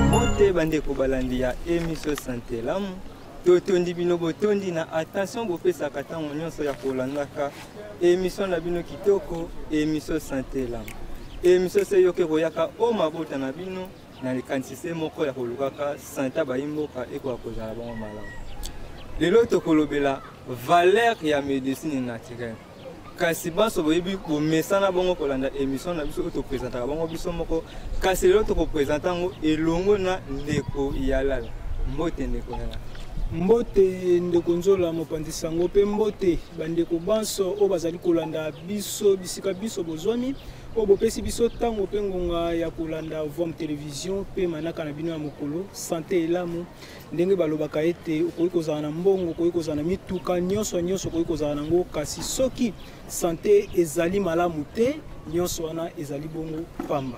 Mbote bande ko balandi ya émission santé lamu. Totondi bino botondi na attention bopesa katango nyonso ya kolandaka émission na bino kitoko émission santé lamu. Émission se yoke koyaka o mabota na bino na likansise moko ya kolukaka santa bayimboka eko akozala bango malamu. Lelo tokolobela valeur ya médecine naturelle. Kasi baso boyebi bomesana bongo kolanda émission na biso to présentaka bango biso moko kasi lelo to présenter ngo elongo na ndeko yalala. Mbote ndeko yalala. Mbote ndeko nzola mopandi sango pe mbote bandeko banso o bazali kolanda biso bisika biso bozwami o bopesi biso tango pe ngonga ya kolanda Vom télévision pe manaka na bino ya mokolo santé elamu ndenge balobaka ete okoki kozala na mbongo okoki kozala na mituka nyonso okoki kozala nango kasi soki santé ezali malamu te nyonso wana ezali bongo pamba.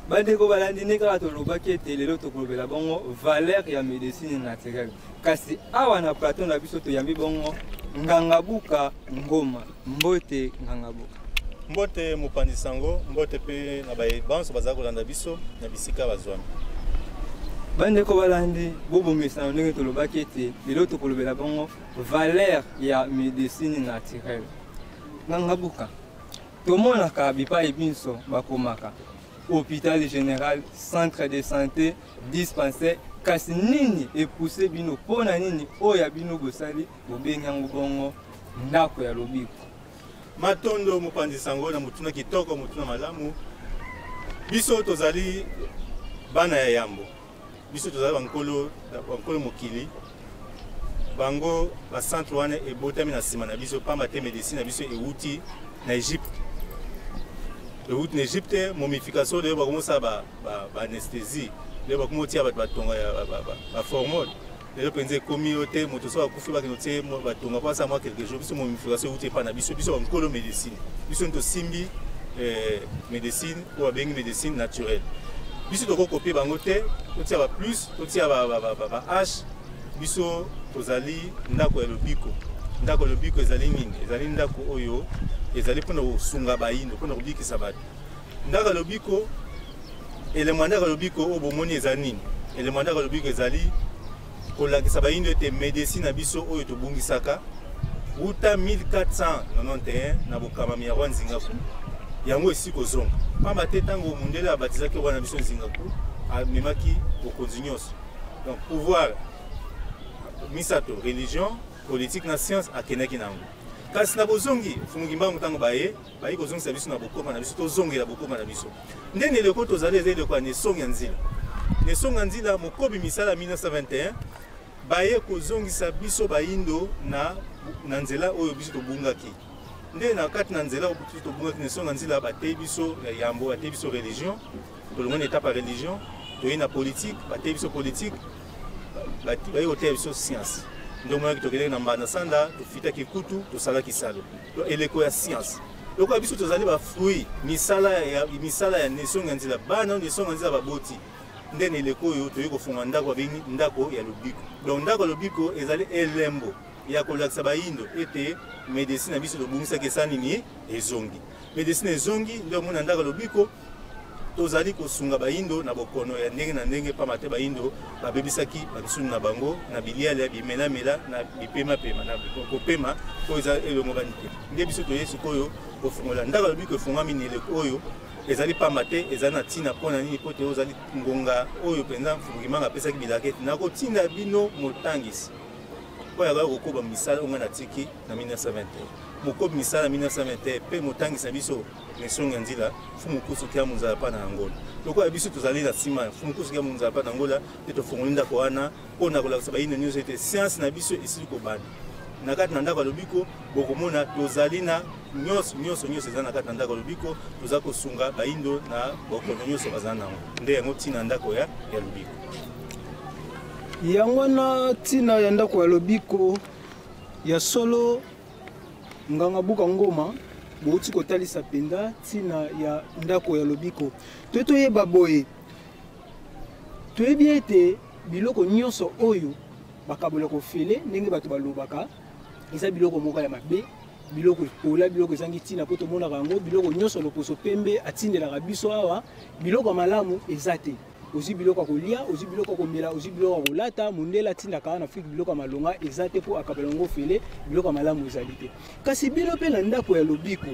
Bandeko balandi neka tolobaki ete lelo tokolobela bongo valeur ya médecine naturelle. Kasi awa na plateau na biso toyambi bongo Ngangabuka Ngoma. Mbote Ngangabuka. Mbote mopandi sango, mbote pe na baye banso bazako kolanda biso na bisika bazwami. Bandeko balandi bobo mesana ndenge tolobaki ete lelo tokolobela bongo valeur ya médecine naturelle. Ngangabuka. Tomonaka bipa ebinso bakomaka. Hôpital général, centre de santé, dispensaire, kasi nini epoussé bino pona nini oya bino bosali bobengango bongo ndako ya lobiko. Matondo mopandi sango na mutuna kitoko mutuna malamu. Biso tozali bana ya yambo. Biso tozali bankolo mokili. Bango ba centre wana ebotami na sima na biso pamba te médecine na biso euti na Egypte. Le route en Égypte, momification de anesthésie, de batonga ya formol. Le penze communauté, motoso a kufi ba kinote batonga pas ça moi quelque chose, biso momification route pas na biso biso nkolo médecine. Biso nto simbi médecine ou abengi médecine naturelle. Biso to copier bango te, to tia ba plus, to tia ba H, biso tozali ndako ya lobiko. Ndako lobiko ezali nini? Ezali ndako oyo ezali pona osunga bayindo pona kobikisa bato. Ndaka lobiko élément ndaka lobiko o bomoni ezali nini? Élément ndaka lobiko ezali kolakisa bayindo ete médecine na biso oyo tobungisaka uta 1491 na bokamami ya Nzingaku. Yango esiko zonga. Pamba te tango mundele abatizaki wana biso Nzingaku amemaki bokonzi nyonso. Donc pouvoir misato religion politique na science akenaki nango. Kasi na bozongi fumugimba mutango baye kozongi sabiso na bokoma na biso tozongi la bokoma na biso ndene leko tozali ezele kwa nesonga nzila nesonga nzila mokobi misala 1921 baye kozongi sabiso bayindo na nzela oyo biso tobungaki ndene na kati na nzela oyo biso tobungaki nesonga nzila batei biso yambo batei biso religion tolongoni étape ya religion toyi na politique batei biso politique baye koteya biso science. Donc, moi, je suis en sanda, je suis kutu, je suis kisalo. Et l'éco ya science. Donc, je suis allé à fruit, misala ya nation ngandila, bana nation ngandila baboti. Ndene l'éco yo, tu es au fond ndako ndako ya lobiko. Donc, ndako lobiko, ezali elembo. Ya kolaksa ba indo, ete médecine biso de bungisa kesani ni ezongi. Médecine ezongi, ndio mona ndako lobiko. Tozali kosunga bayindo na bokono ya ndenge na ndenge pa mate bayindo babebisaki babisunu na bango na biliala bimela mela na bipema pema na kopema ko eza elongo banike nde biso to yesu koyo kofungola ndaka lobi ko funga minele oyo ezali pa mate ezana tina pona nini pote ozali ngonga oyo penza fungimanga pesaki bilakete na kotinda bino motangisi oya ga kokoba misala onga na tiki na 1921 mokobi misala 1921 pe motangisa biso nesonga nzila fumu kusu kia munzala pa na Angola loko ya biso tozali na sima fumu kusu kia munzala pa na Angola te tofungola ndako wana pona kolakisa bayino nyonso ete science na biso esili kobanda na kati na ndako lobiko bokomona tozali na nyonso eza na kati na ndako lobiko toza kosunga bayindo na bokono nyonso bazana nango nde yango tina ndako ya lobiko yango na tina ya ndako ya lobiko ya solo Ngangabuka Ngoma bouti kotalisa penda tina ya ndako ya lobiko toyeba boye toyebi ete biloko nyonso oyo bakabola kofele ndenge bato balobaka eza biloko moko ya mabe biloko ekola biloko ezangi tina po tomonaka yango biloko nyonso loposo pembe atindelaka biso awa biloko malamu eza te ozi biloko ya kolia ozi biloko ya komela ozi biloko ya kolata mondele atindaka na Afrique biloko ya malonga eza te mpo akabela yango ofele biloko ya malamu ezali te kasi bino mpe na ndako ya lobiko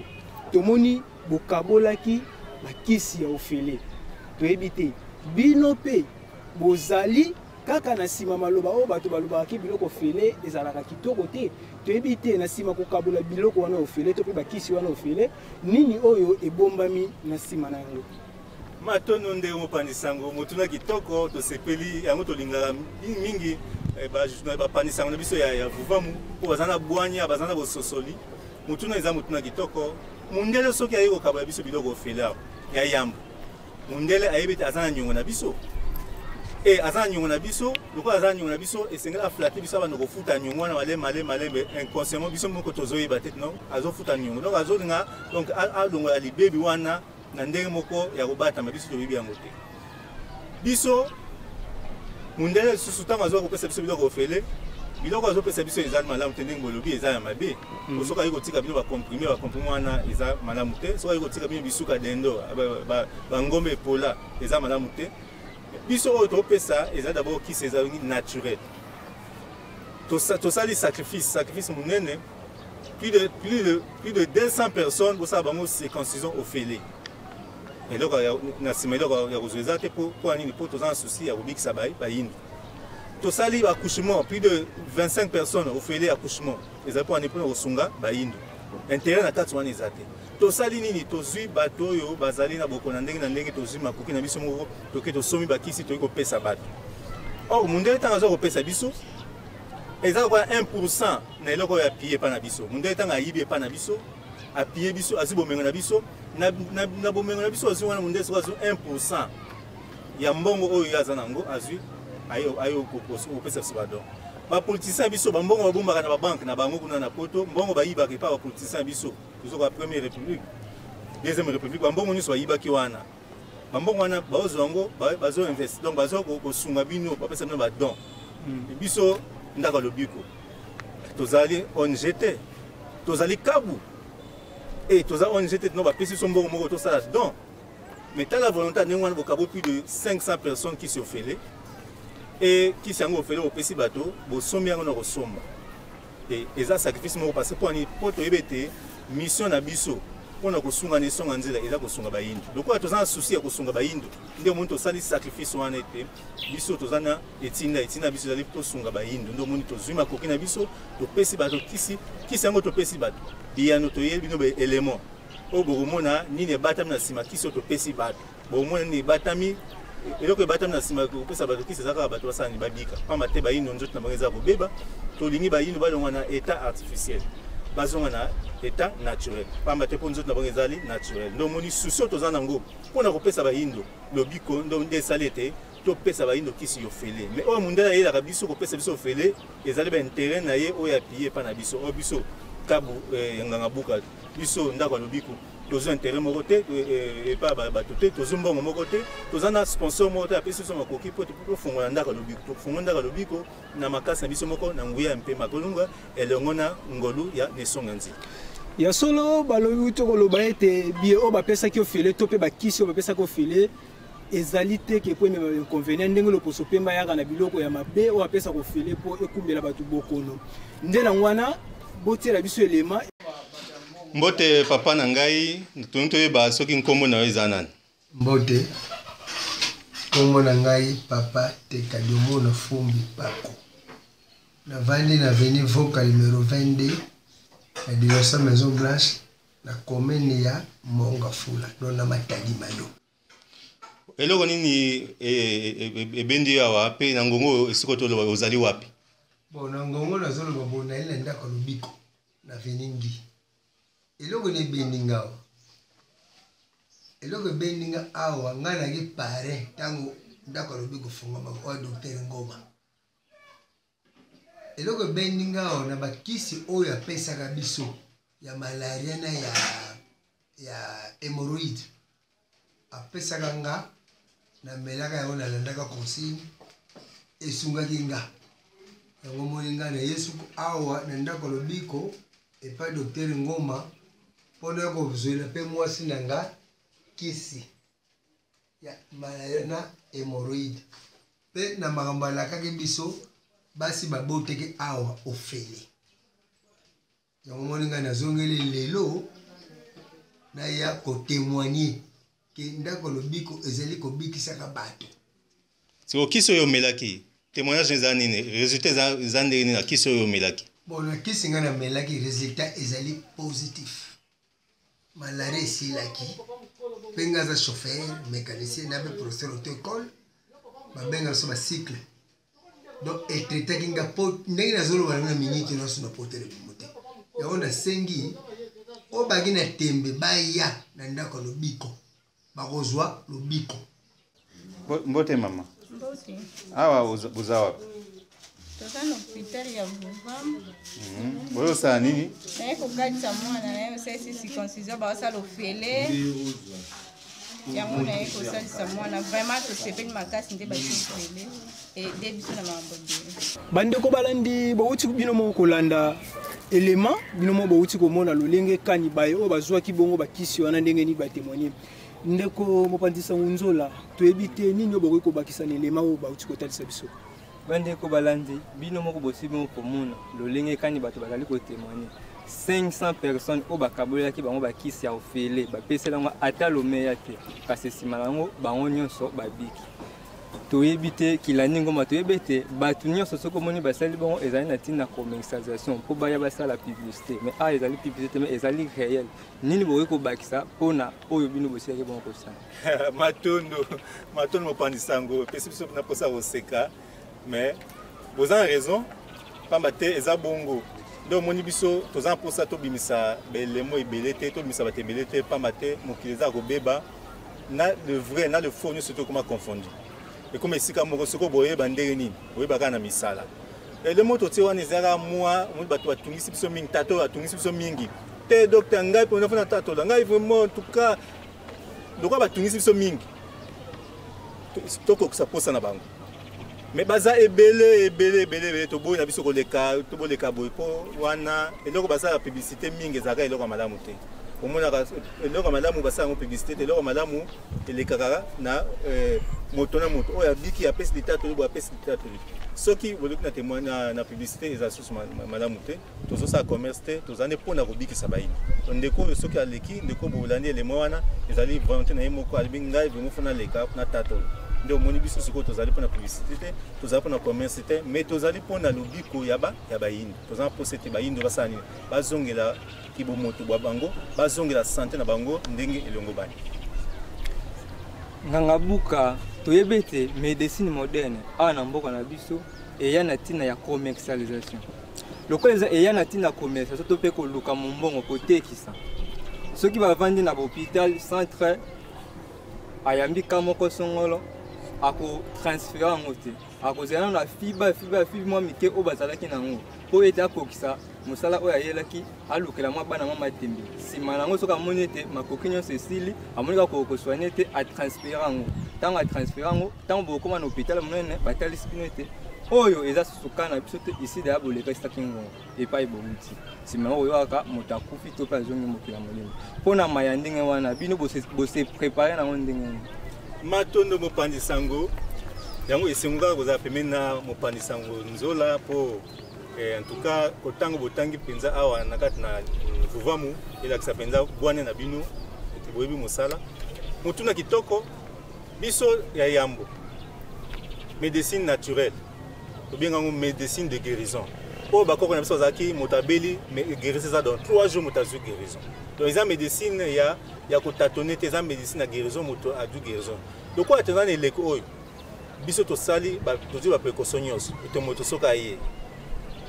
tomoni bokabolaki bakisi ya ofele toyebi te bino mpe bozali kaka na nsima maloba oyo bato balobaki biloko ofele ezalaka kitoko te toyebi te na nsima kokabola biloko wana ofele to mpe bakisi wana ofele nini oyo ebombami na nsima na yango matono nde mopandisango motuna kitoko tosepeli yango tolingaka mingi bapandisango na biso ya vuvamu mpo baza na bwanya baza na bososoli motuna eza motuna kitoko mundele soki ayebi kokabola biso biloko ofele ya yambo mundele ayebi te aza na niongo na biso aza na niongo na biso lokola aza na niongo na biso esengeli aflate biso abanda kofuta niongo wana malembe inconsciemment biso moko tozoyeba te non azofuta niongo donc azolinga donc alongola libebi wana na ndenge moko ya kobatama biso toyebi yango te biso mundele lisusu ntango azoka kopesa biso biloko ofele biloko azopesa biso eza malamu te ndenge bolobi eza ya mabe soki ayi kotika bino bakomprime wana eza malamu te soki ayi kotika bino bisuka dendo bangombe epola eza malamu te biso oyo topesa eza d'abord kisi eza naturel tosali sacrifice monene plus de 200 personnes bosala bango circoncision ofele eloko na nsima eloko ya kozwa eza te mpo anini mpo toza na souci ya kobikisa bayindu tosali accouchement plus de 25 personnes ofele accouchement ezali mpo ani mpona kosunga bayindu intérêt na kati wana eza te tosali nini tozwi bato oyo bazali na boko na ndenge tozwi makoki na biso moko toke tosomi bakisi toyi kopesa bato or mundele ntango azwa kopesa biso eza lokola 1% na eloko oyo apie epa na biso mundele ntango ayibi epa na biso apie biso azwi bomengo na biso na bomengo na biso azwi wana mundele soko azwi 1% ya mbongo oyo aza nango azwi ayo kopesa biso badon bapolitisien biso bambongo babombaka na babanke na bango kuna na poto mbongo bayibaka epa bapolitisien biso tozoka première république deuxième république bambongo nyonso bayibaki wana bambongo wana baozwa yango bazoinvesti donc bazo kosunga bino bapesa bino badon biso ndaka lobiko tozali ONG te tozali kabu toza ONG te no bapesi biso mbongo moko tosala don mais tala volonté ndenge wana bokabo plus de 500 personnes qui se ofele kisi yango ofele bopesi bato bosomi yango na kosomba eza sacrifice moko parce mpo toyebi ete mission na biso mpona kosunga na esonga nzela eza kosunga bayindu lokola toza na susi ya kosunga bayindu nde omoni tosali sacrifice wana ete biso toza na etinda biso ezali tosunga bayindu nde omoni tozwi makoki na biso topesi bato kisi yango topesi bato biyano toyebi bino baélément oyo bokomona nini ebatami na nsima kisi oyo topesi bato bokomona nini ebatami eloko ebatami na nsima kopesa bato kisi eza kaka bato basala ni babika pamba te bayindu nzoto na bango eza kobeba tolingi bayindu balongwa na état artificiel bazonga na état naturel pamba te mpo nzoto na bango ezali naturel ndo omoni susi oyo toza nango mpona kopesa bayindo lobiko ndo nde esali ete topesa bayindo kisi ofele mais oyo mundele ayelaka biso kopesa biso ofele ezali baintere na ye oyo apie epa na biso oyo biso kabu nganga buka biso ndako ya lobiko tozo intérêt moko te epa bato te tozo mbongo moko te toza na sponsor moko te apesi biso makoki mpo tofungola ndako ya lobiko tofungola ndako ya lobiko na makasi na biso moko na nguya ya mpe makolunga elongo na ngolu ya nesonga nzi ya solo balobi tokoloba ete bie oyo bapesaki ofele to mpe bakisi oyo bapesaki ofele ezali te ke po emema inconvénient ndenge loposo mpe mbayaka na biloko ya mabe oyo apesaka ofele mpo ekumbela bato bokono nde na wana botiela biso elema mbote papa na ngai toni toyeba soki nkombo na yo eza nani mbote nkombo na ngai papa Tekadiomo na Fumbi Pako navandi na avenue Voka numéro 22 na direction Maison Blanche na commune ya Mongafula do na Matadi Malo eloko nini ebendi yo awa mpe na ngongo esiko toloba ozali wapi bon na ngongo nazoloba bona ile ndako lobiko na veningi eloko ne bendinga eloko bendinga awa ngana ki pare tango ndako lobiko funga ma docteur Ngoma eloko bendinga awa na bakisi oyo apesaka biso ya malaria na ya hémorroïde apesaka nga na melaka yango nalandaka consigne esungaki nga yango moni nga na yesu awa na ndako lobiko epa docteur Ngoma mpona kozwela mpe mwasi na nga kisi ya malaria na hémorroïde pe na makambo alakaki biso basi baboteki awa ofele yango moni ngai nazongeli lelo naya kotémoigner ke ndako lobiko ezali kobikisaka bato siko kisi oyo omelaki témoignage eza nini résultat eza ndenge nini na kisi oyo omelaki bon na kisi ngai namelaki résultat ezali positif malaria esilaki mpe ngai aza chauffeur mécanicien na mpe professeur auto école babenga biso bacycle donc etraitaki nga po ndenge nazoloba na minute nyonso na poto elebimo te yango nasengi oyo baki na tembe baya na ndako ya lobiko bakozwa lobiko. Mbote mama Mbote awa buza wapi? toza na hôpital ya Vuvamu. Bozosala nini? naye kokatisa mwana naye osalisi circoncision baosala ofele yango naye kosalisa mwana vraiment tosepeli makasi nde basi ofele ede biso na makambo ebele. bandeko balandi bauti bino moko kolanda elema bino moko bauti komona lolenge kani baye oyo bazwaki bongo bakisi wana ndenge nini batémoigner ndeko mopanzi Sango Nzola toyebi te nini oyo bokoki kobakisa na elema oyo bauti kotalisa biso. bandeko balandi bino moko bosi bino komona lolenge kani bato bazali kotémoigner 500 personnes oyo bakabolelaki bango bakisi ya ofele bapesela yango ata lomeya te kasi nsima na yango bango nyonso babiki toyebi te kilandi ngoma toyebi ete bato nyonso soki omoni basali bango ezali na ntina commercialisation mpo baya basala publicité mais awa ezali publicité mais ezali réel nini bokoki kobakisa mpona oyo bino bosilaki bango kosala matondo mopanzi Sango pesi biso na posa koseka mais boza na raison pamba te eza bongo donc moni biso toza mposa tobimisa belemo ebele te tobimisa bato ebele te pamba te mokili eza kobeba na le vrai na le faux nyonso tokoma confondu ekoma esika moko soki boyeba ndenge nini oyeba kaka na misala elemo totie wana ezalaka mwa bato batungisi biso mingi tato batungisi biso mingi te docteur ngai mpona fona tatola ngai vraiment en tout cas lokwa batungisi biso mingi tokokisa posa na bango mais baza ebele toboyi na biso toboleka boye mpo wana eloko basala publicité mingi ezalaka eloko ya malamu te omonaka eloko ya malamu basala yango publicité te eloko ya malamu elekaka na moto na moto oyo abiki apesi litatoli boye apesi litatoli soki boloki na témoigne na publicité eza susu malamu te tozosala commerce te toza nde mpona kobikisa bayini ndeko oyo soki aleki ndeko bolandi elemo wana ezali volonté na ye moko alobi ngai vraimen fona leka na tatoli nde omoni biso sikoyo tozali mpona publicité te tozali mpona commerce te mais tozali mpona lobiko ya bayini toza mposa ete bayini basala nini bazongela kibomoto bwa bango bazongela santé na bango ndenge elongo bani nganga buka toyebi ete médecine moderne awa na mboka na biso eya na ntina ya commercialisation lokola eza eya na ntina ya commercialisation to mpe koluka mombongo kotekisa soki bavandi na bahôpital centre ayambi ka moko songolo akotransfere yango te akozala na fiba mwa mike oyo bazalaki nango mpo ete akokisa mosala oyo ayelaki alukela mwa bana mwa matembe nsima nango soki amoni ete makoki nyonso esili amoni kaka kosoigne ete atransfere yango ntango atransfere yango ntango bokokoma na hôpital monene batalisi bino ete oyo eza susuka na biso te iside ya boleka esitaki ngongo epai bouti nsima yango oyokaka moto akufi to mpe azongi mokili ya molimo mpo na maya ndenge wana bino bose prépare nango ndenge wana matondo mopanzi Sango yango esengo kaka kozala pembeni na mopanzi Sango Nzola mpo en tout cas kotango botangi mpenza awa na kati na Vuvamu elakisa mpenza bwane na bino ete boyebi mosala motuna kitoko biso ya yambo médecine naturelle tobenga yango médecine de guérison oyo bakoko na biso bazalaki moto abeli guérison eza dans 3 jours moto azwi guérison donc eza médecine ya kotatone te eza médecine ya guérison moto azwi guérison lokola toza na eleko oyo biso tosali tozwi baprécaution nyonso ete moto soki aye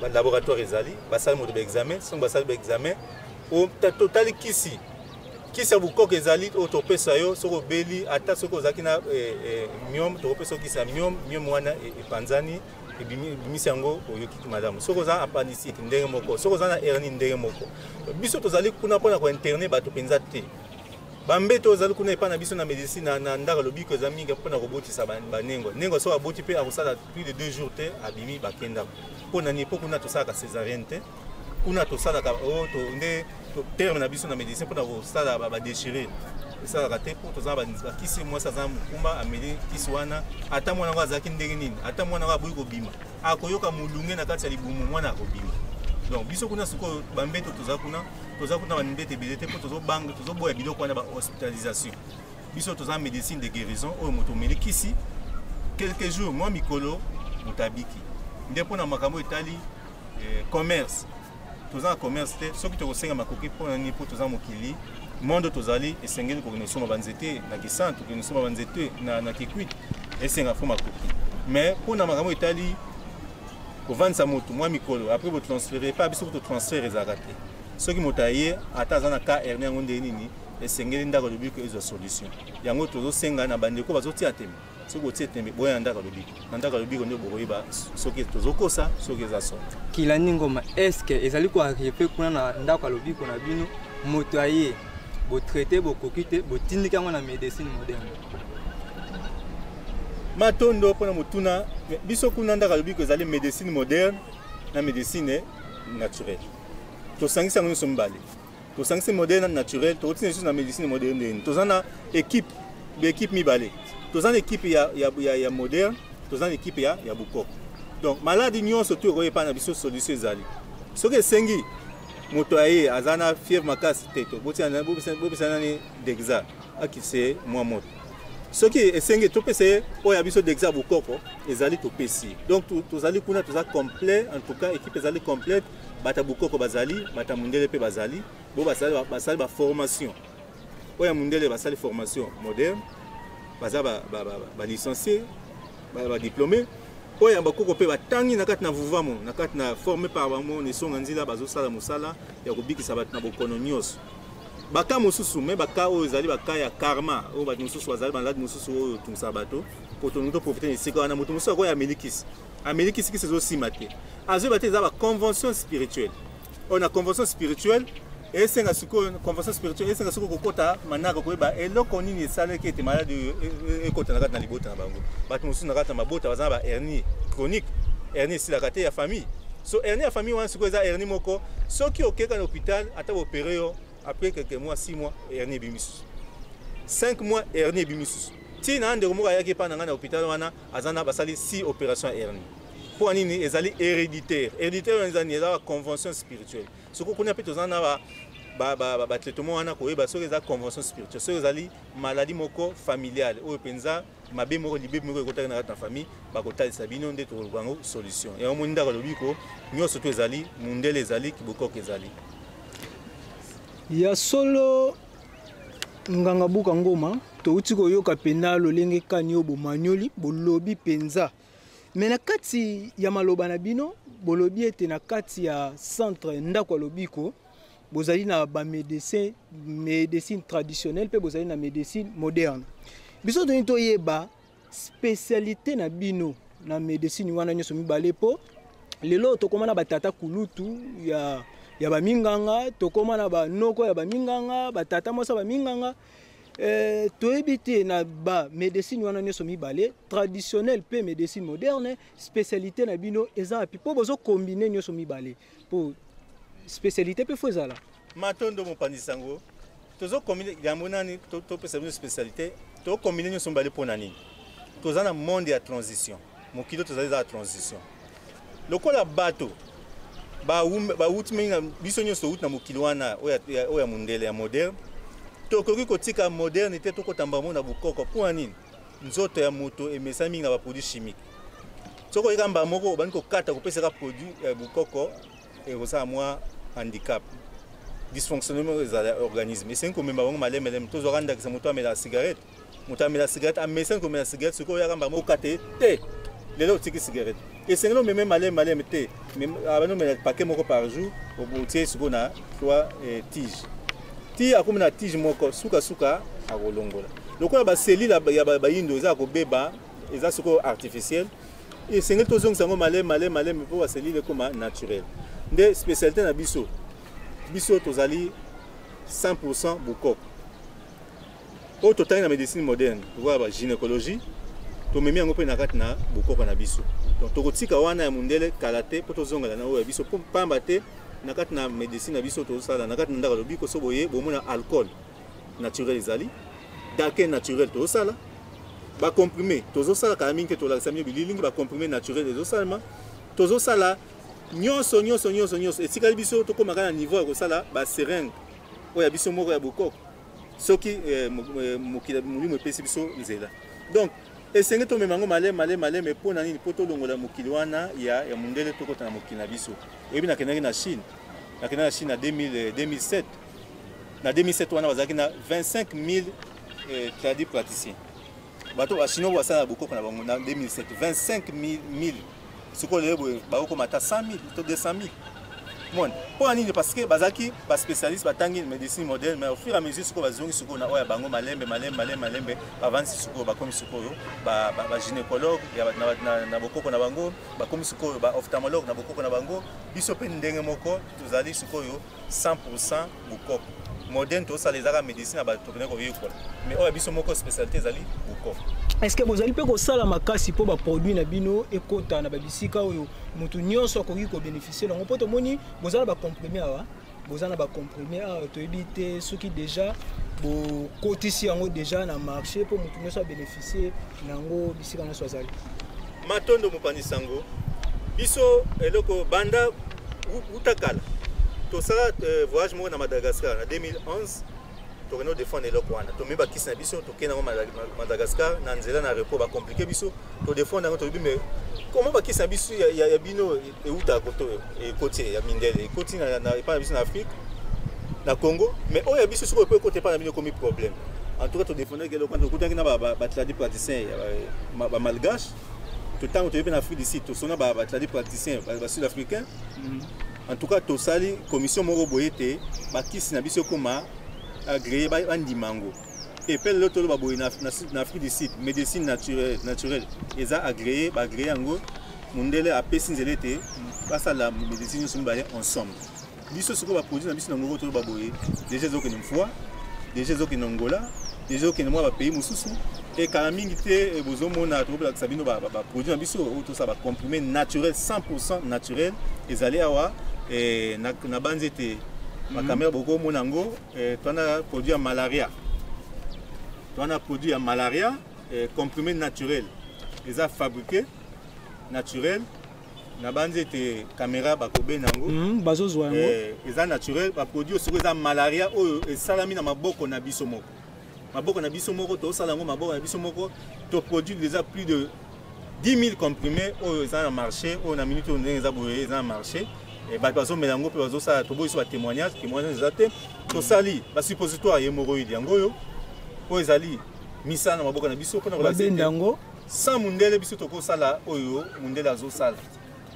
balaboratoire ezali basali moto baexamen soki basali baexamen totali kisi ya bukoko ezali oyo topesa yo soki obeli ata soki ozalaki na myome tokopesa yo kisi ya myome wana epanzani ebimisi yango oyokiki malamu soki oza appendicite ndenge moko soki oza na hernie ndenge moko biso tozali kuna mpona kointerne bato mpenza te bambeto ozali kuna epai na biso na médecine na ndaka lobiko eza mingi mpona kobotisa banengo nengo soki aboti mpe akosala plus de 2 jours te abimi bakenda mpona nini mpo kuna tosalaka césarienne te kuna tosalaka nde terme na biso na médecine mpona kosala badéchirure esalaka te mpo toza bakisi mwasi aza mokumba ameli kisi wana ata mwana ngo azalaki ndenge nini ata mwana ngo aboyi kobima akoyoka molunge na kati ya libumu mwana akobima. Donc biso kuna sikoyo bambeto toza kuna bambeto ebele te mpo tozoboya biloko wana bahospitalisation. Biso toza médecine de guérison oyo moto omeli kisi quelques jours mwa mikolo moto abiki. Nde mpona makambo etali commerce toza na commerce te soki tokosenga makoki mpona nini mpo toza mokili mondo tozali esengeli kokende kosomba banzete na kisantu kokende kosomba banzete na kikwiti esenga fo makoki. Mais mpona makambo etali kovandisa moto mwa mikolo apres botransfere pa biso totransfere ezalaka te. Soki moto aye ata aza na ka hernie yango nde nini esengeli ndako lobiko ezwa solution yango tozosenga na bandeko bazotia tembe. Soki otie tembe boya na ndako lobiko na ndako lobiko nde bokoyeba soki tozokosa soki eza sorte. Kilani Ngoma eske ezali koarrive kuna na ndako lobiko na bino moto aye botraite bokoki te botindika yango na médecine moderne? Matondo mpona motuna biso kuna ndako lobiko ezali médecine moderne na médecine naturelle. Tosangisi yango nyonso mibale. Tosangisi moderne na naturelle tokotina lisusu na médecine moderne ndeni. Toza na équipe mibale. Toza na équipe ya moderne, toza na équipe ya bukoko. Donc maladi nyonso tu okoyepa na biso solution ezali. Soki esengi moto aye aza na fièvre makasi te bobisana nani dexa akise mwa moto. Soki esengi topesa oyo ya biso dexa bukoko ezali topesi. Donc tozali kuna toza complet, en tout cas équipe ezali complète. Bata bukoko bazali, bata mundele pe bazali, bo basali ba formation. Oya mundele basali formation moderne, baza ba licencié, ba diplômé. Oya bakoko pe batangi na kati na vuvamo, na kati na formé par bamo ne songa nzila bazo sala musala ya kobikisa bat na bokono nyos. Baka mosusu me baka oyo ezali baka ya karma, oyo bat mosusu bazali balade mosusu oyo tumsa bato, poto nuto profiter esika wana moto mosusu akoya melikisi. Amélikisi qui se aussi maté. Azo baté za ba convention spirituelle. On a convention spirituelle et c'est nga suko convention spirituelle et c'est nga suko kokota manaka ko ba eloko nini sale ki ete malade e kota na kata na libota na bango. Bat musu na kata mabota baza ba hernie chronique, hernie si la kate ya famille. So hernie ya famille wana suko za hernie moko, soki okeka na hôpital ata opéré yo après quelques mois, 6 mois hernie bimisus. 5 mois hernie bimisus. Si na ande komoka yaki pa na hôpital wana azana basali 6 opérations hernie. Pour nini ezali héréditaire. Héréditaire ezali la convention spirituelle. Ce qu'on connaît plutôt zana ba traitement wana ko eba soki eza convention spirituelle. Soki ezali maladie moko familiale o penza mabe moko libe moko ekotaka na ta famille ba kotalisa bino nde to bango solution. Et au monde ndako lobiko nyonso to ezali mundele ezali kiboko ezali. Ya solo nganga buka ngoma touti koyoka pena lolenge kani obo manyoli bolobi penza mena kati ya maloba na bino bolobi ete na kati ya centre ndako lobiko bozali na ba médecine traditionnelle pe bozali na médecine moderne biso to nito yeba spécialité na bino na médecine wana nyoso mibale po lelo to komana batata kulutu ya ba minganga to komana ba noko ya ba minganga batata mosa ba minganga toebite na ba médecine wana nyoso mibale traditionnel pe médecine moderne spécialité na bino eza api po bozo combiner nyoso mibale po spécialité pe fozala matondo mopandisango tozo combiner yango nani to pesa bino spécialité to combiner nyoso mibale pona nini toza na monde ya transition mokilo toza za transition lokola bato ba utmenga biso nyoso ut na mokilo wana oya mundele ya moderne tokoki kotika modernité tokotamba mona bukoko pour nini nzoto ya moto emesami nga ba produits chimiques soko ikamba moko bani ko kata ko pesa ka produit bukoko et ça moi handicap dysfonctionnement des organismes et c'est comme memba bango malem to zoranda ki moto amela cigarette a mesen comme la cigarette soko yakamba moko kate te lelo tiki cigarette et c'est non même malem te même abano mela paquet moko par jour au boutier soko na 3 tiges ti akomina tige moko suka akolongola lokola ba selile ya ba yindo eza ko beba eza soko artificiel et sengeli tozongisa ngo malem po ba selile koma naturel nde spécialité na biso tozali 100% bukoko o totali na médecine moderne tokola ba gynécologie tomemi yango pe na kati na bukoko na biso donc tokotika wana ya mundele kalate po tozongala na oyo ya biso po pamba te na kati na médecine na biso tozosala na kati na ndako lobiko so boye bomona alcool naturel ezali d'alcool naturel tozosala bacomprimé tozosala kala mingi te tolakisa bino bililingi bacomprimé naturel ezosalama tozosala nyonso etikali biso tokomaka na niveau ya kosala baseringue oyo ya biso moko ya bokoko soki molimo epesi biso nzela donc esenge tomema yango maleme mpo na nini mpo tolongola mokili wana ya mondele tokota na mokili na biso oyebi nakendaki na Chine na 2007 na 2007 wana bazalaki na 25 000 tradis praticiens bato bachinois basala bokoko na bango na 2007 25 000 sikoyo lelo boye bakokoma ata 100 000 to 200 000 monde mpo nini parce que bazalaki baspécialiste batangi médecine moderne mais au fur et à mesure sikoyo bazongi sikoyo na oyo bango malembe bavandisi sikoyo bakomi sikoyo bagynécologue na bokoko na bango bakomi sikoyo baophtalmologue na bokoko na bango biso mpe ndenge moko tozali sikoyo 100% bokoko moderne tosala ezaka médecine ya bato pene koyekola mais oyo biso moko spécialité ezali bokoko. Est-ce que vous allez peut kosala makasi po ba produit na bino ekota na babisika oyo mutu nyonso akoki ko bénéficier donc po tomoni bozala ba comprimé awa bozala ba comprimé awa to ebite soki déjà bo kotisi yango déjà na marché po mutu nyonso a bénéficier nango bisika nyonso azali matondo mopandi sango biso eloko banda utakala tosala voyage moko na Madagascar na 2011 tokeno défendre eloko wana tomi bakisi na biso tokenda ngo Madagascar na nzela na repos ba compliqué biso to défendre ngo tobi mais comment bakisi na biso ya bino euta koto ekoti ya mindele ekoti na epa biso na Afrique na Congo mais oya biso siko pe kote pa na bino comme problème en tout cas to défendre que eloko tokutangi na ba tradis praticiens ba malgache tout temps to na Afrique d'ici to sona ba tradis praticiens ba sud-africains en tout cas to sali commission moko boyete bakisi na biso koma agréé par Andimango. Et puis l'autre baboy na Afrique du Sud, médecine naturelle. Ils ont agréé ango, mondele a pesinzelete, passe à la médecine nous bailler ensemble. Biso ce qu'on va produire na biso nango to baboy, déjà zo que nous fois, déjà zo que Angola, déjà zo que moi ba pays mususu et karamingité bozomona to ba sabino ba produire na biso to ça ba comprimé naturel 100% naturel, ils allaient avoir et na banzete ma caméra beaucoup monango tu as produit malaria comprimé naturel ils a fabriqué naturel na banze te caméra bakobe nango bazozwa yango ils a naturel ba produit sur les malaria oyo esalami na maboko na biso moko to salango maboko na biso moko to produit déjà plus de 10 000 comprimés oyo ils a marché oyo na minute on les a boyé ils a marché et bah bazo melango pe bazo ça to boy sur témoignage zate to sali ba suppositoire hémorroïde yango yo po ezali misa na maboka na biso pona ko bendango sans mundele biso to ko sala oyo mundele azo sala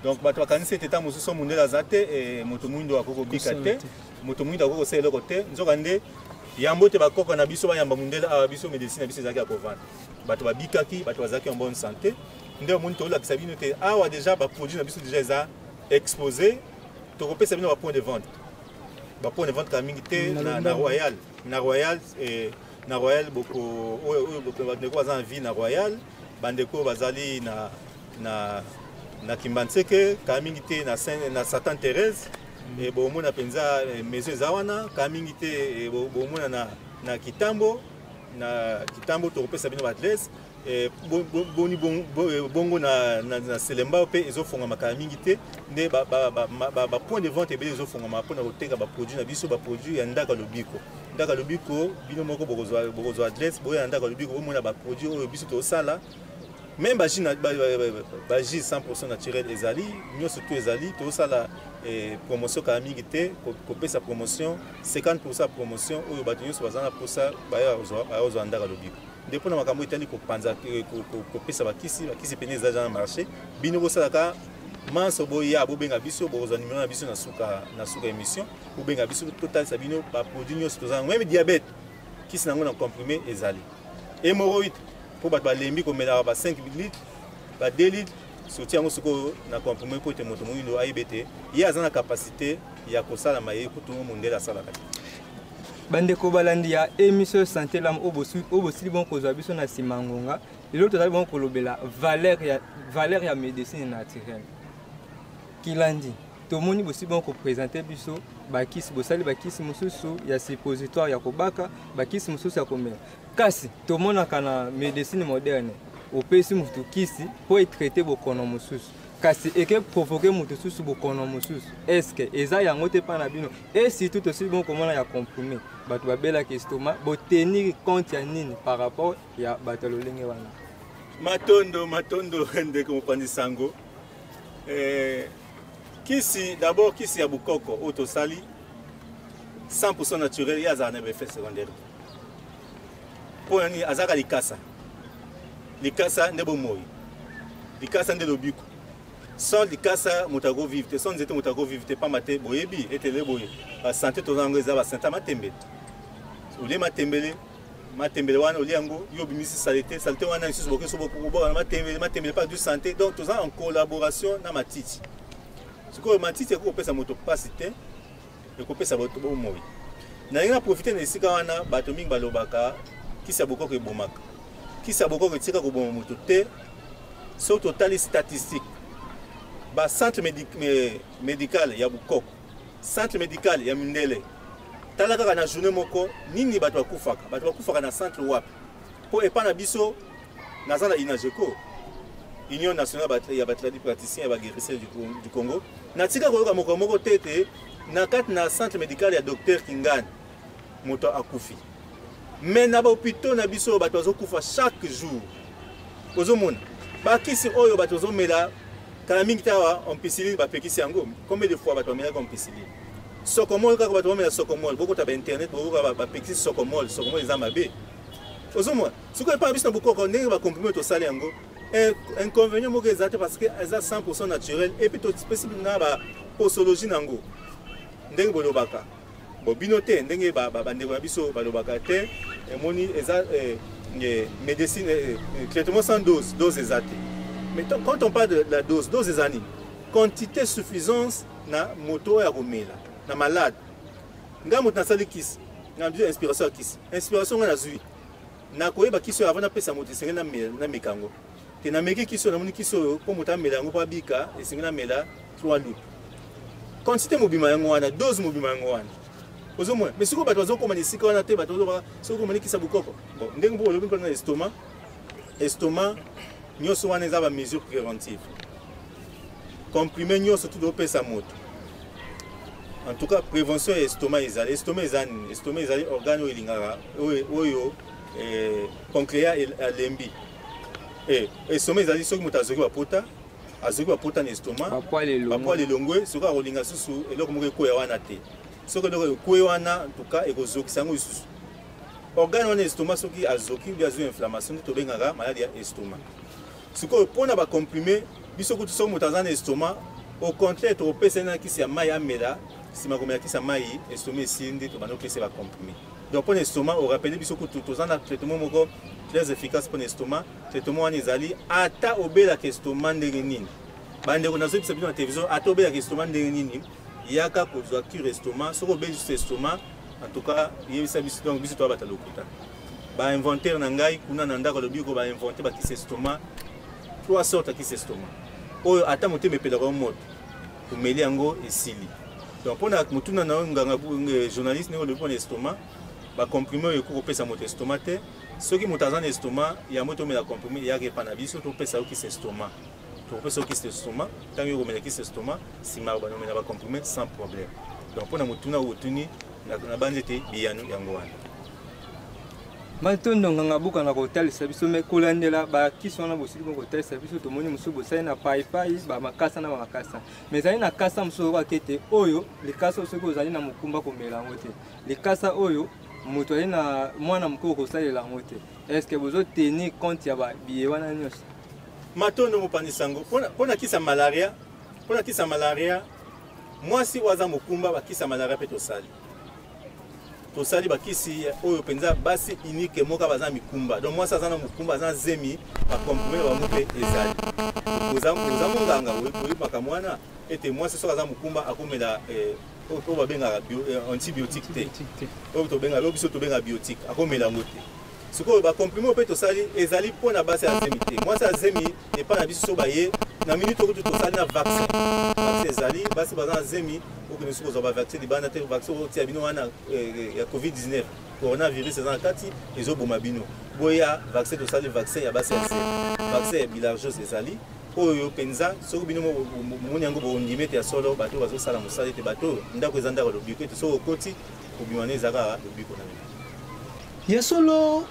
donc bato bakanisi teta mosusu mundele azate et moto muindo akoko bikate moto muindo akoko sala côté nzoka nde yambo te bakoko na biso ba yamba mundele a biso médecine na biso zaki ya kovanda bato babikaki bato bazaki en bonne santé nde omuntu to la kisabino te awa déjà ba produit na biso déjà eza exposé to kopesa bino ba point de vente kamingite na Royal et na Royal boko oyo bandeko baza en vie na Royal bandeko bazali na Kimbanseke kamingite na Satan Thérèse et bomona penza maison zawana kamingite bomona na Kitambo to kopesa bino ba adresse boni bongo na Selemba pe ezofonga makala mingi te nde ba point de vente ebele ezofonga mapona koteka ba produit na biso ba produit ya ndaka lobiko bino moko bokozwa adresse boya ndaka lobiko bomona ba produit oyo biso to sala même ba ji 100% naturel ezali nyonso to ezali to sala promotion kala mingi te kopesa promotion 50% promotion oyo bato nyonso bazana posa baya ozwa ndaka lobiko depuis na makambo itali ko panza ko pesa bakisi pene za na marché bino ko salaka manso boya bo benga biso bo za numéro na biso na suka émission bo benga biso total sabino ba produit nyos to za même diabète kisi nango na comprimé ezali hémorroïde pour ba lembi ko mela ba 5 litres ba 2 litres soutien ngo suko na comprimé pour te moto moyindo AIBT ya za na capacité ya ko sala maye ko to mondela salaka bandeko balandi ya émission santé lam obosili bon kozwa biso na simangonga lelo tozali bon kolobela valeur ya médecine naturelle kilandi tomoni bosi bon ko présenter biso bakisi bosali bakisi mususu ya suppositoire ya kobaka bakisi mususu ya komela kasi tomonaka na médecine moderne opesi mutu kisi po etraiter bokono mususu kasi eke provoquer mutu susu bokono mususu est-ce eza yango te pa na bino et surtout aussi bon komona ya comprimé bato babelaka estomac botenir compte ya nini par rapport ya bato lolenge wana matondo ndeko mopanzi sango kisi d'abord kisi ya bukoko otosali 100% naturel ya za na effet secondaire po ni azaka likasa ndebo moyi likasa nde lobiko sans likasa motago vivre sans nzete motago vivre pas maté boyebi etele boye ba santé tozango eza ba santé matembele ule matembele wana oliango yo bimisi saleté wana isusu bokeso bokuboka na matembele pas du santé donc toza en collaboration na matiti siko matiti eko pesa moto pasité eko pesa boto bo moyi na nga profiter na esika wana bato mingi balobaka kisa bokoko ebomaka kisa bokoko etika koboma moto te so total statistique ba centre médical ya bukoko centre médical ya mindele tala kaka na journée moko nini bato bakufaka na centre wapi po epana biso nazala inajeko Union nationale ya batladi praticien ya baguérisseur du Congo natika koyoka moko tete na kati na centre médical ya docteur Kingani moto akufi mais na ba hôpital na biso bato bazokufa chaque jour ozomona bakisi oyo bato bazomela kala mingi tawa ampicilline bapekisi yango combien de fois bato bamelaka ampicilline sokomol kaka bato bamela sokomol boko ta ba internet boko bapekisi sokomol eza mabe ozomona siko epa biso na bukoko ndenge bakomprime tosala yango inconvénient moko eza te parce que eza 100% naturel et puis tospécifique na ba posologie nango ndenge bolobaka bobino te ndenge bandeko na biso balobaka te emoni eza médecine traitement sans dose eza te mais quand on parle de la dose eza nini quantité suffisance na moto ya komela na malade nga moto nasali kisi na biso inspiration ya kisi inspiration nga nazwi na koyeba kisi oyo avant napesa moto esengeli na mekango te nameki kisi oyo namoni kisi oyo mpo moto amela yango mpo abika esengeli namela 3 lut quantité mobima yango wana dose mobima yango wana ozomona mais siko bato bazokoma na esika wana te bato bazokoma soko komani kisa bukoko bon ndenge mpo olobi mpona estomac nyonso wana eza ba mesure préventive comprimé nyonso tu dopesa moto en tout cas prévention ya estomac ezali organe oyo elingaka oyo pancréas alembi estomac ezali soki moto azoki bapota na estomac bapoil elongwe soki akolinga susu eloko moko ekoya wana te soki eloko ekoye wana en tout cas ekozokisa yango lisusu organe wana estomac soki azoki mbi azwi inflammation nde tobengaka maladi ya estomac sikoyo mpona bacomprime biso kutu soki moto aza na estomac au contraire tokopesa na kisi ya mai amela nsima komela kisi ya mai estomac esili nde tobanda kopesa bacomprime donc mpona estomac orapele biso kutu toza na traitement moko très efficace mpona estomac traitement wana ezali ata obelaka estomac ndenge nini bandeko nazobisa bino na télévision ata obelaka estomac ndenge nini yaka kozwa cure estomac soki obeli juste estomac en tout cas yebisa biso donc biso toya bata lokuta bainventaire na ngai kuna na ndako alobi ko bainvente bakisi estomac 3 sortes ya kisi estomac oyo ata motema epelaka moto omeli yango esili donc mpona motuna na nganga journaliste ndenge olobi mpona estomac bacomprime oyo ekoki kopesa moto estomac te soki moto aza na estomac yango tomela comprime eyaka epa na biso topesa yo kisi estomac topesa yo kisi estomac ntango yo komela kisi estomac nsima banomela bacomprime sans problème donc mpona motuna oyo otuni na banze te biyano yango wana matondo nganga buka na kotalisa biso me kolandela bakisi wana bosili bongo kotalisa biso tomoni mosusu bosali na paipai bamakasa na bamakasa mais ezali na kasa mosusu oyoka te oyo likasa oyo soki ozali na mokumba komela yango te likasa oyo moto ali na mwana mokoko kosalela yango te est ce que bozotenir compte ya babiye wana nyonso matondo mopanzi sango mpona kisa malaria mwasi oyo aza mokumba bakisa malaria mpe tosali bakisi oyo penza basi unique moka baza mikumba donc mwasi aza na mokumba aza zemi bakomprime bango mpe ezali oza monganga oyebaka mwana ete mwasi soki aza mokumba akomela oyo babengaka antibiotique te oyo biso tobenga biotique akomela yango te sikoyo bakomprime mpe tosali ezali mpona basi azemi te mwasi azemi epa na biso so baye na minute oyo tosali na vaccin ezali basi baza na zemi okende soki kozwa bavaccin libanda te vaccin otia bino wana ya covid-19 coronavirus eza na kati ezoboma bino boya vaccin tosali vaccin ya basi ya se vaccin ya bilharziose ezali oyo mpenza soki bino moni yango bondimi ete ya solo bato bazosala mosala ete bato ndako eza ndako lobiko ete soki okoti kobima ne eza kaka lobiko na bino ya solo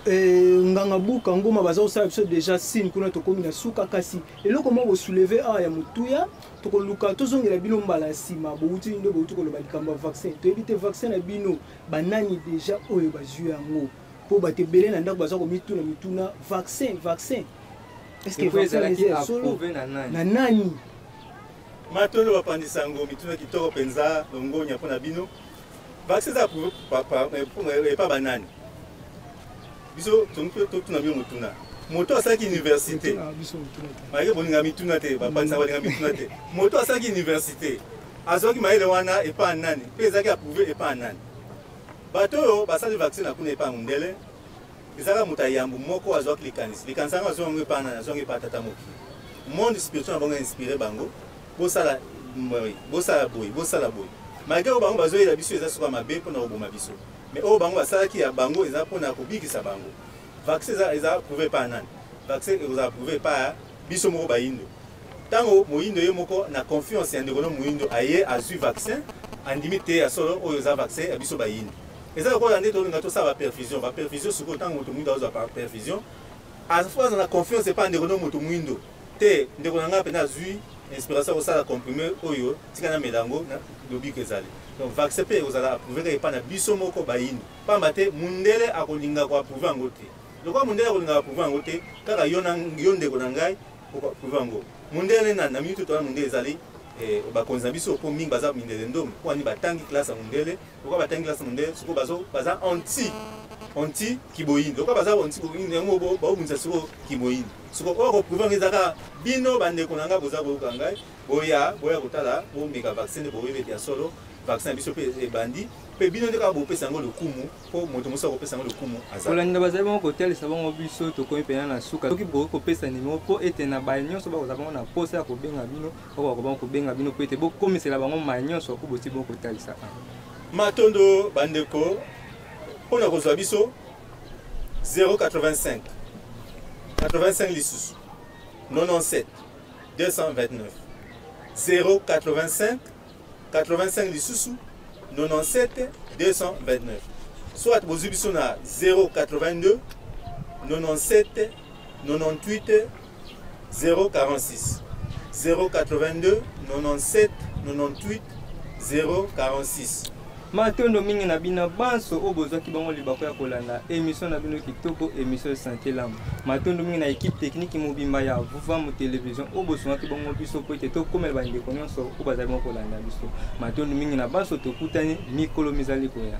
nganga buka ngoma baza kosala biso déjà signe kuna tokomi na suka kasi eloko moko bosouleve awa ya motuya tokoluka tozongela bino mbala ya nsima bouti nde bouti koloba likambo ya vaccin toyebi te vaccin na bino banani déjà oyo bazwi yango mpo bato ebele na ndako baza komituna mituna vaccin est-ce que vaccin eza solo na nani matondo bapandisa yango mituna kitoko mpenza longonya mpo na bino vaccin eza epa banani biso totuna bino motuna moto asalaki université mayeke bolinga mituna te bapandisa balinga mituna te moto asalaki université azwaki mayele wana epa nani mpe ezalaki approuvé epa nani bato oyo basali vaccin na kuna epa mundele ezalaka moto ayambu moko azwaki likanisi yango azwa yango epa nani azwango epa tata mokili monde spirituel na bango inspiré bango bosala boye malgré oyo bango bazoyela biso eza soka mabe mpona koboma biso mais oyo bango basalaki ya bango eza mpona kobikisa bango vaccin eza approuvé pa nani vaccin eza approuvé pa biso moko bayindo ntango moyindo ye moko na confiance ya ndeko no moyindo aye azwi vaccin andimi te ya solo oyo eza vaccin ya biso bayindo eza lokola nde tolinga tosala baperfusion sikoyo ntango moto moyindo azwa perfusion aza na confiance epa ndeko no moto moyindo te ndeko na ngai mpena azwi inspiration kosala comprimé oyo tika na melango na lobiko ezali donc vaccin mpe ekozala approuvé kaka epa na biso moko bayindo pamba te mundele akolinga koapprouvé yango te lokola mundele akolinga koapprouvé yango te kaka yo ndeko na ngai okoapprouvé yango mundele na minute towana mundele ezali bakonzi na biso mpo mingi baza mindele ndomi mpo wani batangi classe ya mundele lokola batangi classe ya mundele sikoyo baza anti kiboyini lokola baza anti kiboyini yango baobundisa sikoyo kiboyini sikoyo oyo koprouve yango ezaka bino bandeko na ngai boza boyoka ngai boya kotala bomeka vaccin nde boyebi ete ya solo vaccin ya biso mpe ebandi mpe bino nde kaka bopesa yango lokumu mpo moto mosusu akopesa yango lokumu kolanda bazali bango kotalisa bango biso tokomi mpena na suka soki bokoki kopesa nimero mpo ete na baye nyonso bakozala bango na posa ya kobenga bino okoka bango kobenga bino mpo ete bokomisela bango maye nyonso po boti bokotalisa matondo bandeko mpona kozwa biso 085 lisusu 97 229 085 lisusu 97 229 soit bozwi biso na 082 97 98 046 082 97 98 046 matondo mingi na bino banso oyo bozwaki bango libako ya kolanda émission na bino kitoko émission santé lamu matondo mingi na équipe technique mobimba ya Vuvamu télévision oyo bosungaki bango biso po ete tokomela bandeko nyonso oyo bazali bango kolanda biso matondo mingi na banso tokutani mikolo mizali koya